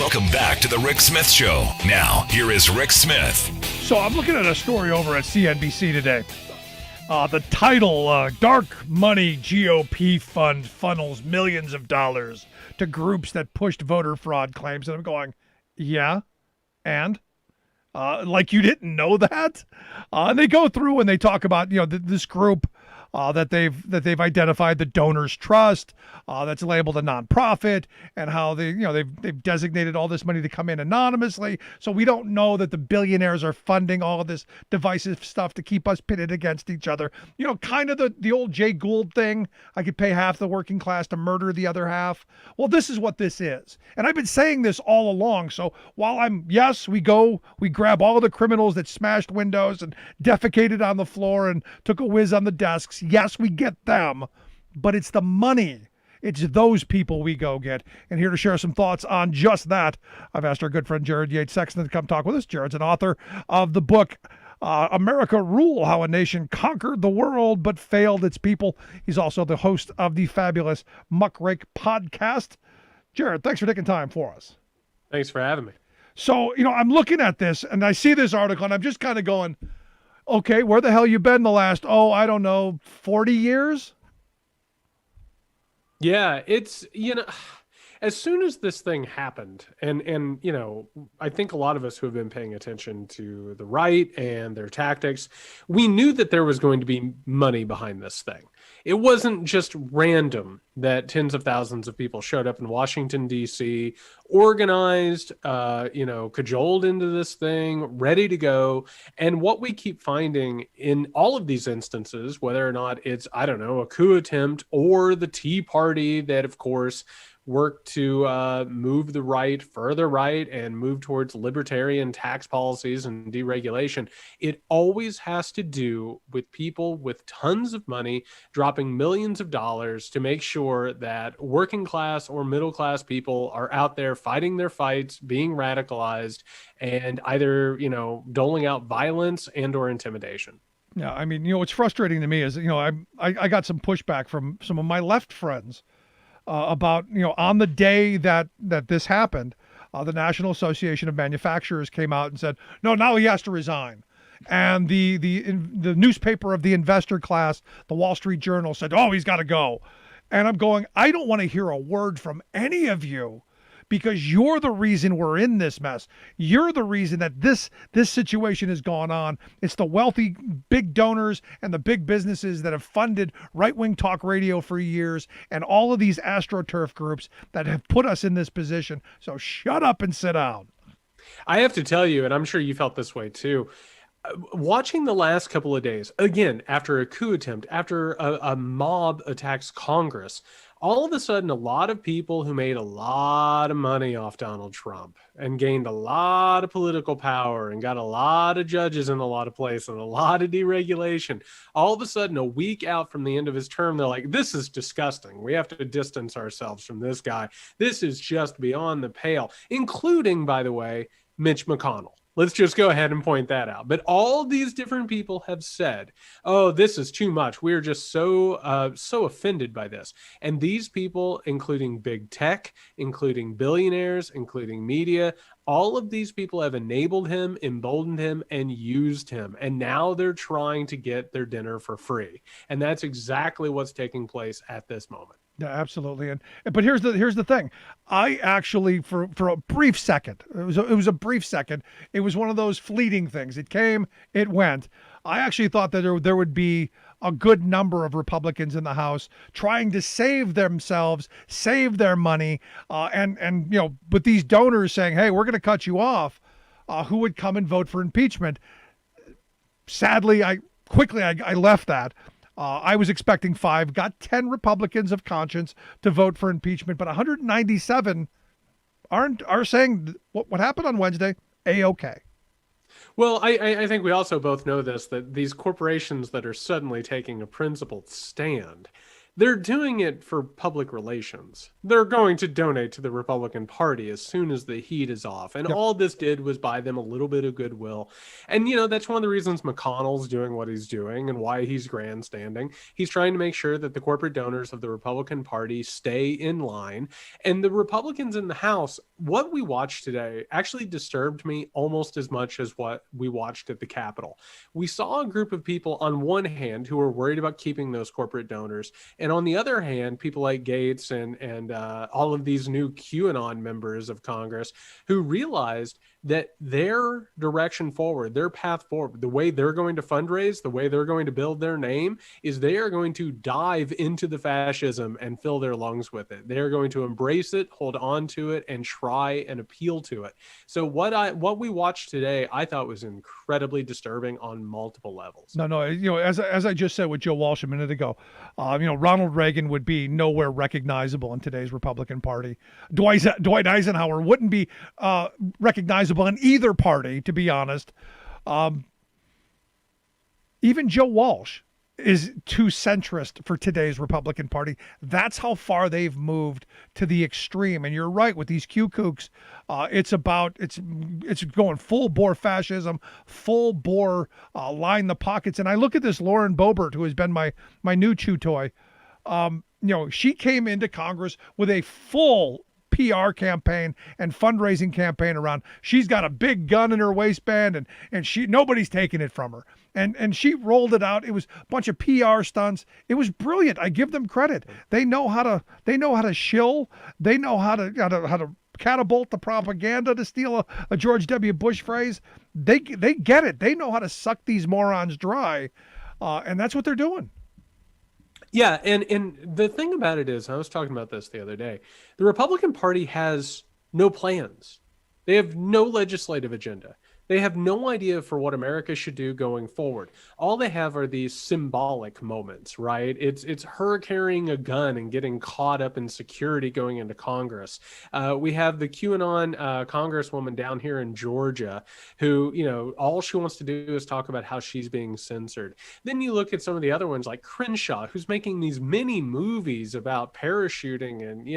Welcome back to the Rick Smith Show. Now, here is Rick Smith. So I'm looking at a story over at CNBC today. The title, Dark Money GOP Fund Funnels Millions of Dollars to Groups That Pushed Voter Fraud Claims. And I'm going, yeah, and? Like you didn't know that? And they go through and they talk about, this group that they've identified, the Donors Trust, that's labeled a nonprofit, and how they've designated all this money to come in anonymously. So we don't know that the billionaires are funding all of this divisive stuff to keep us pitted against each other. Kind of the old Jay Gould thing. I could pay half the working class to murder the other half. Well, this is what this is. And I've been saying this all along. So while we grab all of the criminals that smashed windows and defecated on the floor and took a whiz on the desks. Yes, we get them, but it's the money. It's those people we go get. And here to share some thoughts on just that, I've asked our good friend Jared Yates Sexton to come talk with us. Jared's an author of the book, America Rule, How a Nation Conquered the World but Failed Its People. He's also the host of the fabulous Muckrake podcast. Jared, thanks for taking time for us. Thanks for having me. So, I'm looking at this and I see this article and I'm just kind of going, okay, where the hell you been the last, 40 years? Yeah, it's, as soon as this thing happened, and I think a lot of us who have been paying attention to the right and their tactics, we knew that there was going to be money behind this thing. It wasn't just random that tens of thousands of people showed up in Washington, D.C., organized, cajoled into this thing, ready to go. And what we keep finding in all of these instances, whether or not it's, a coup attempt or the Tea Party that, of course, work to move the right further right and move towards libertarian tax policies and deregulation. It always has to do with people with tons of money dropping millions of dollars to make sure that working class or middle class people are out there fighting their fights, being radicalized, and either, doling out violence and or intimidation. Yeah, what's frustrating to me is, I got some pushback from some of my left friends about, on the day that this happened, the National Association of Manufacturers came out and said, no, now he has to resign. And the newspaper of the investor class, the Wall Street Journal, said, oh, he's got to go. And I'm going, I don't want to hear a word from any of you because you're the reason we're in this mess. You're the reason that this situation has gone on. It's the wealthy big donors and the big businesses that have funded right-wing talk radio for years and all of these AstroTurf groups that have put us in this position. So shut up and sit down. I have to tell you, and I'm sure you felt this way too, watching the last couple of days, again, after a coup attempt, after a mob attacks Congress, all of a sudden, a lot of people who made a lot of money off Donald Trump and gained a lot of political power and got a lot of judges in a lot of places and a lot of deregulation, all of a sudden, a week out from the end of his term, they're like, this is disgusting. We have to distance ourselves from this guy. This is just beyond the pale, including, by the way, Mitch McConnell. Let's just go ahead and point that out. But all these different people have said, oh, this is too much. We're just so offended by this. And these people, including big tech, including billionaires, including media, all of these people have enabled him, emboldened him, and used him. And now they're trying to get their dinner for free. And that's exactly what's taking place at this moment. Yeah, absolutely. But here's the thing. I actually, for a brief second, it was a brief second. It was one of those fleeting things. It came, it went. I actually thought that there would be a good number of Republicans in the House trying to save themselves, save their money, and with these donors saying, hey, we're going to cut you off, who would come and vote for impeachment. Sadly, I left that. I was expecting 5, got 10 Republicans of conscience to vote for impeachment, but 197 are saying what happened on Wednesday, A-okay. Well, I think we also both know this, that these corporations that are suddenly taking a principled stand, They're doing it for public relations. They're going to donate to the Republican Party as soon as the heat is off. And Yep. all this did was buy them a little bit of goodwill. And, that's one of the reasons McConnell's doing what he's doing and why he's grandstanding. He's trying to make sure that the corporate donors of the Republican Party stay in line. And the Republicans in the House, what we watched today actually disturbed me almost as much as what we watched at the Capitol. We saw a group of people on one hand who were worried about keeping those corporate donors. And on the other hand, people like Gates and all of these new QAnon members of Congress who realized that their direction forward, their path forward, the way they're going to fundraise, the way they're going to build their name is they are going to dive into the fascism and fill their lungs with it. They're going to embrace it, hold on to it, and try and appeal to it. So what we watched today, I thought was incredibly disturbing on multiple levels. No, as I just said with Joe Walsh a minute ago, Ronald Reagan would be nowhere recognizable in today's Republican Party. Dwight Eisenhower wouldn't be recognizable in either party, to be honest. Even Joe Walsh is too centrist for today's Republican Party. That's how far they've moved to the extreme. And you're right with these Q kooks. It's going full bore fascism, full bore line the pockets. And I look at this Lauren Boebert, who has been my new chew toy. She came into Congress with a full PR campaign and fundraising campaign around. She's got a big gun in her waistband and nobody's taking it from her. And she rolled it out. It was a bunch of PR stunts. It was brilliant. I give them credit. They know how to shill. They know how to catapult the propaganda, to steal a George W. Bush phrase. They get it. They know how to suck these morons dry. And that's what they're doing. Yeah, and the thing about it is, I was talking about this the other day, the Republican Party has no plans. They have no legislative agenda. They have no idea for what America should do going forward. All they have are these symbolic moments, right? It's her carrying a gun and getting caught up in security going into Congress. We have the QAnon congresswoman down here in Georgia who, all she wants to do is talk about how she's being censored. Then you look at some of the other ones like Crenshaw, who's making these mini movies about parachuting and,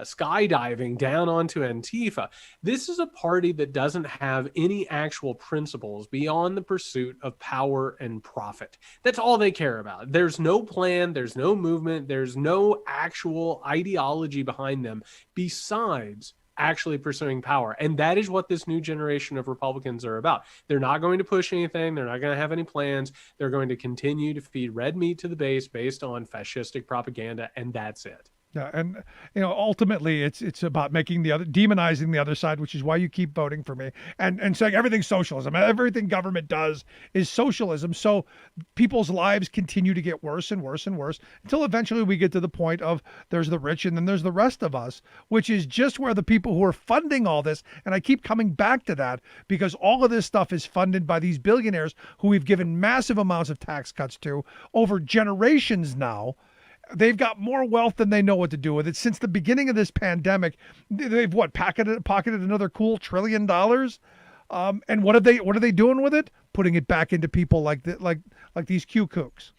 skydiving down onto Antifa. This is a party that doesn't have any actual principles beyond the pursuit of power and profit. That's all they care about. There's no plan, there's no movement, there's no actual ideology behind them besides actually pursuing power. And that is what this new generation of Republicans are about. They're not going to push anything. They're not going to have any plans. They're going to continue to feed red meat to the base based on fascistic propaganda, and that's it. Yeah, and ultimately it's about demonizing the other side, which is why you keep voting for me, and saying everything's socialism. Everything government does is socialism. So people's lives continue to get worse and worse and worse until eventually we get to the point of there's the rich and then there's the rest of us, which is just where the people who are funding all this, and I keep coming back to that because all of this stuff is funded by these billionaires who we've given massive amounts of tax cuts to over generations now. They've got more wealth than they know what to do with it. Since the beginning of this pandemic, they've pocketed another cool $1 trillion. And what are they doing with it? Putting it back into people like these Q kooks.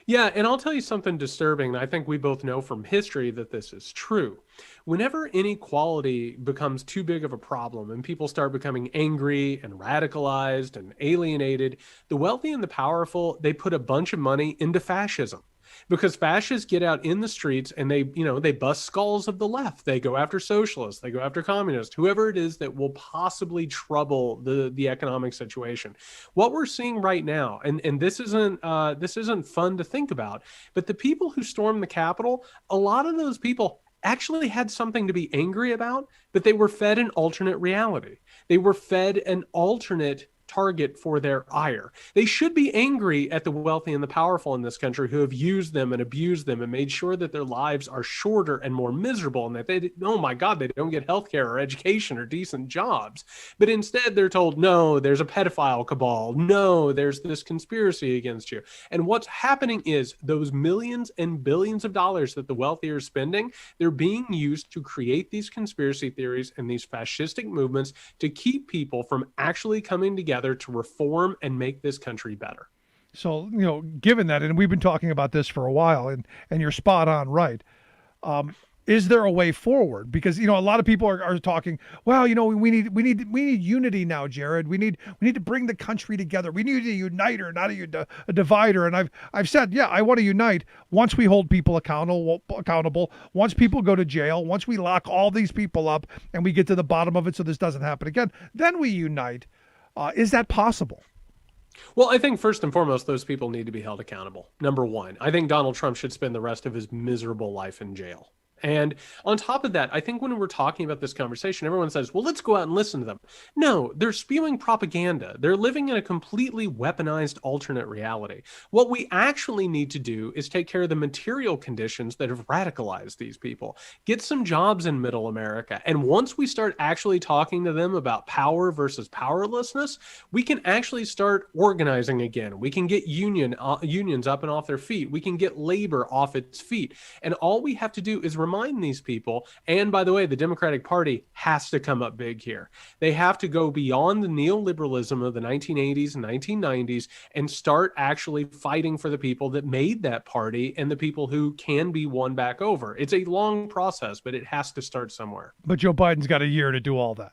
Yeah, and I'll tell you something disturbing. I think we both know from history that this is true. Whenever inequality becomes too big of a problem and people start becoming angry and radicalized and alienated, the wealthy and the powerful, they put a bunch of money into fascism. Because fascists get out in the streets and they bust skulls of the left. They go after socialists. They go after communists, whoever it is that will possibly trouble the economic situation. What we're seeing right now, and this isn't fun to think about, but the people who stormed the Capitol, a lot of those people actually had something to be angry about, but they were fed an alternate reality. They were fed an alternate target for their ire. They should be angry at the wealthy and the powerful in this country who have used them and abused them and made sure that their lives are shorter and more miserable and that they don't get healthcare or education or decent jobs. But instead they're told, no, there's a pedophile cabal. No, there's this conspiracy against you. And what's happening is those millions and billions of dollars that the wealthy are spending, they're being used to create these conspiracy theories and these fascistic movements to keep people from actually coming together to reform and make this country better. So, given that, and we've been talking about this for a while, and you're spot on, right? Is there a way forward? Because a lot of people are talking. Well, we need unity now, Jared. We need to bring the country together. We need a uniter, not a divider. And I've said, yeah, I want to unite once we hold people accountable. Once people go to jail. Once we lock all these people up and we get to the bottom of it, so this doesn't happen again. Then we unite. Is that possible? Well, I think first and foremost, those people need to be held accountable. Number one, I think Donald Trump should spend the rest of his miserable life in jail. And on top of that, I think when we're talking about this conversation, everyone says, well, let's go out and listen to them. No, they're spewing propaganda. They're living in a completely weaponized alternate reality. What we actually need to do is take care of the material conditions that have radicalized these people. Get some jobs in middle America. And once we start actually talking to them about power versus powerlessness, we can actually start organizing again. We can get unions up and off their feet. We can get labor off its feet. And all we have to do is remind these people, and by the way, the Democratic Party has to come up big here. They have to go beyond the neoliberalism of the 1980s and 1990s and start actually fighting for the people that made that party and the people who can be won back over. It's a long process, but it has to start somewhere. But Joe Biden's got a year to do all that.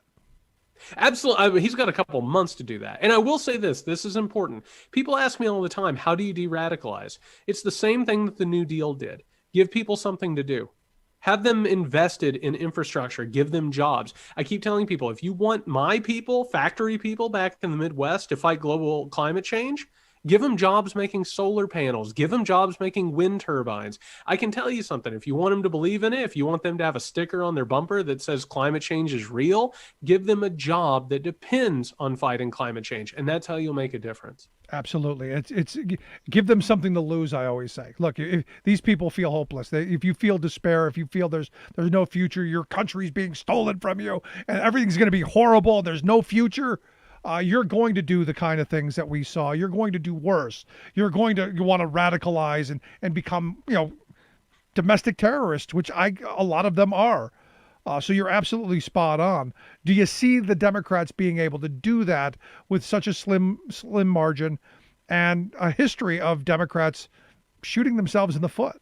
Absolutely. I mean, he's got a couple months to do that. And I will say this is important. People ask me all the time, how do you de-radicalize? It's the same thing that the New Deal did. Give people something to do. Have them invested in infrastructure, give them jobs. I keep telling people, if you want my people, factory people back in the Midwest to fight global climate change, give them jobs making solar panels, give them jobs making wind turbines. I can tell you something, if you want them to believe in it, if you want them to have a sticker on their bumper that says climate change is real, give them a job that depends on fighting climate change. And that's how you'll make a difference. Absolutely. It's give them something to lose, I always say. Look, if these people feel hopeless, if you feel despair, if you feel there's no future, your country's being stolen from you and everything's going to be horrible, there's no future, you're going to do the kind of things that we saw. You're going to do worse. You want to radicalize and become, domestic terrorists, which a lot of them are. So you're absolutely spot on. Do you see the Democrats being able to do that with such a slim margin and a history of Democrats shooting themselves in the foot?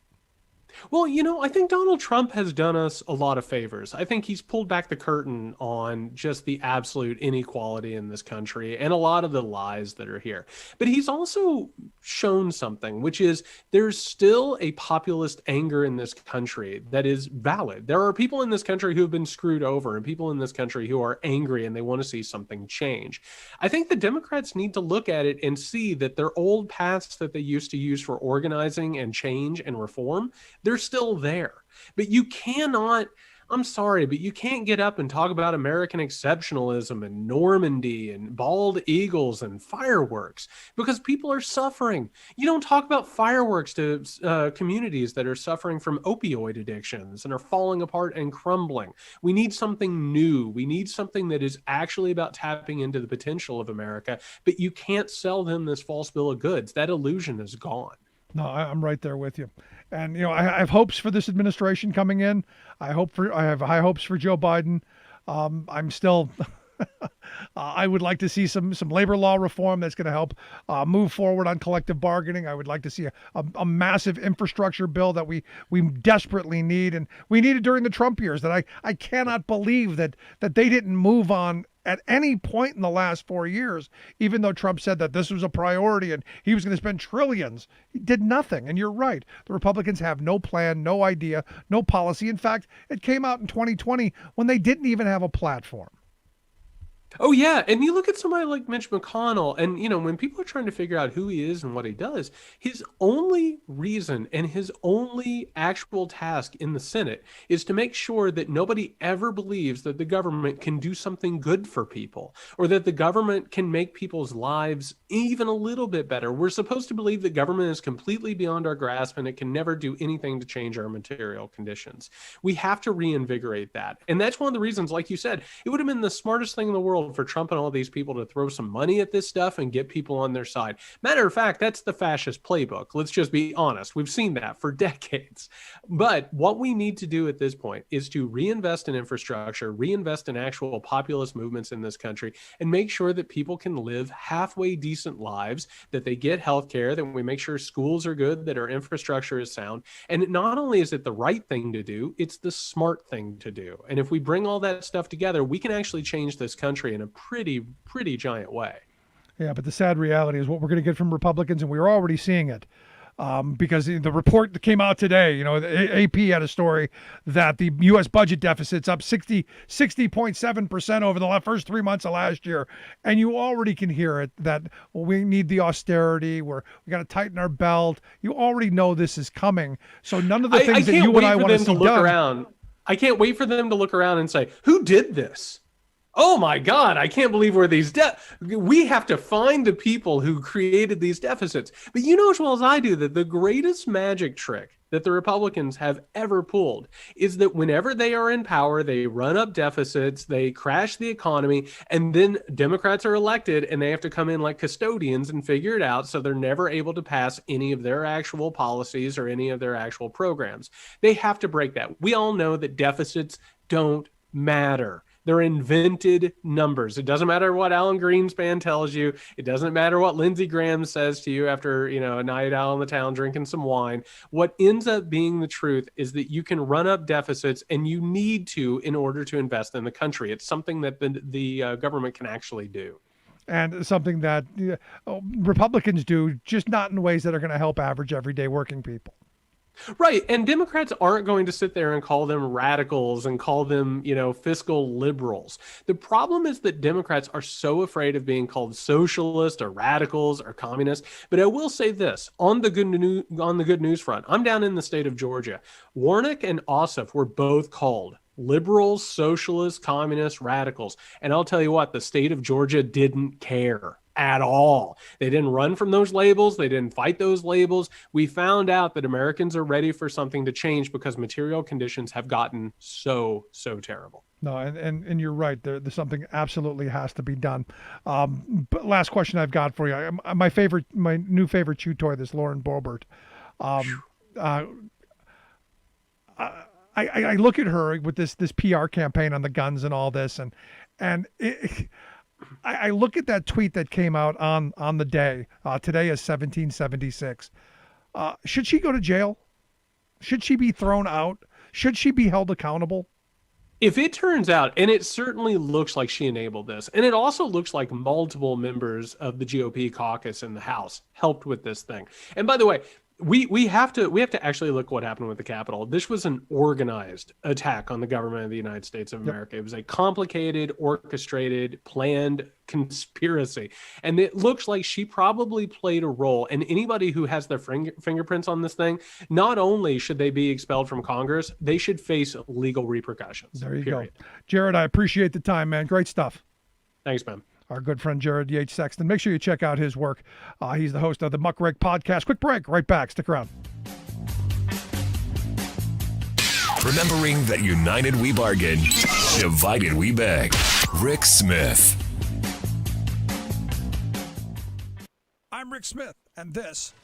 Well, I think Donald Trump has done us a lot of favors. I think he's pulled back the curtain on just the absolute inequality in this country and a lot of the lies that are here. But he's also shown something, which is there's still a populist anger in this country that is valid. There are people in this country who have been screwed over and people in this country who are angry and they want to see something change. I think the Democrats need to look at it and see that their old paths that they used to use for organizing and change and reform, they're still there. But you cannot, I'm sorry, but you can't get up and talk about American exceptionalism and Normandy and bald eagles and fireworks because people are suffering. You don't talk about fireworks to communities that are suffering from opioid addictions and are falling apart and crumbling. We need something new. We need something that is actually about tapping into the potential of America, but you can't sell them this false bill of goods. That illusion is gone. No, I'm right there with you. And, I have hopes for this administration coming in. I have high hopes for Joe Biden. I'm still, I would like to see some labor law reform that's going to help move forward on collective bargaining. I would like to see a massive infrastructure bill that we desperately need. And we needed during the Trump years that I cannot believe that they didn't move on at any point in the last 4 years, even though Trump said that this was a priority and he was going to spend trillions. He did nothing. And you're right. The Republicans have no plan, no idea, no policy. In fact, it came out in 2020 when they didn't even have a platform. Oh, yeah. And you look at somebody like Mitch McConnell, and, when people are trying to figure out who he is and what he does, his only reason and his only actual task in the Senate is to make sure that nobody ever believes that the government can do something good for people or that the government can make people's lives even a little bit better. We're supposed to believe that government is completely beyond our grasp and it can never do anything to change our material conditions. We have to reinvigorate that. And that's one of the reasons, like you said, it would have been the smartest thing in the world world for Trump and all these people to throw some money at this stuff and get people on their side. Matter of fact, that's the fascist playbook. Let's just be honest. We've seen that for decades. But what we need to do at this point is to reinvest in infrastructure, reinvest in actual populist movements in this country, and make sure that people can live halfway decent lives, that they get health care, that we make sure schools are good, that our infrastructure is sound. And not only is it the right thing to do, it's the smart thing to do. And if we bring all that stuff together, we can actually change this country in a pretty giant way. Yeah, but the sad reality is what we're going to get from Republicans, and we're already seeing it. Because the report that came out today, the AP had a story that the U.S. budget deficit's up 60.7% over the first 3 months of last year. And you already can hear it that we need the austerity, we got to tighten our belt. You already know this is coming. So none of the things that you and I want to see done. I can't wait for them to look around and say, who did this? Oh my God, I can't believe we have to find the people who created these deficits. But you know as well as I do that the greatest magic trick that the Republicans have ever pulled is that whenever they are in power, they run up deficits, they crash the economy, and then Democrats are elected and they have to come in like custodians and figure it out, so they're never able to pass any of their actual policies or any of their actual programs. They have to break that. We all know that deficits don't matter. They're invented numbers. It doesn't matter what Alan Greenspan tells you. It doesn't matter what Lindsey Graham says to you after, a night out in the town drinking some wine. What ends up being the truth is that you can run up deficits, and you need to in order to invest in the country. It's something that the government can actually do. And something that Republicans do, just not in ways that are going to help average, everyday working people. Right. And Democrats aren't going to sit there and call them radicals and call them, fiscal liberals. The problem is that Democrats are so afraid of being called socialist or radicals or communist. But I will say this on the good news front. I'm down in the state of Georgia. Warnock and Ossoff were both called liberals, socialists, communists, radicals. And I'll tell you what, the state of Georgia didn't care at all. They didn't run from those labels. They didn't fight those labels. We found out that Americans are ready for something to change because material conditions have gotten so terrible. No, and you're right. There's something absolutely has to be done. But last question I've got for you. My new favorite chew toy, this Lauren Boebert. I look at her with this PR campaign on the guns and all this, and I look at that tweet that came out on the day. Today is 1776. Should she go to jail? Should she be thrown out? Should she be held accountable? If it turns out, and it certainly looks like she enabled this, and it also looks like multiple members of the GOP caucus in the House helped with this thing. And by the way, we have to actually look what happened with the Capitol. This was an organized attack on the government of the United States of America. Yep. It was a complicated, orchestrated, planned conspiracy. And it looks like she probably played a role. And anybody who has their fingerprints on this thing, not only should they be expelled from Congress, they should face legal repercussions. There you go. Jared, I appreciate the time, man. Great stuff. Thanks, man. Our good friend Jared Yates Sexton. Make sure you check out his work. He's the host of the Muckrake Podcast. Quick break. Right back. Stick around. Remembering that united we bargain, divided we beg. Rick Smith. I'm Rick Smith, and this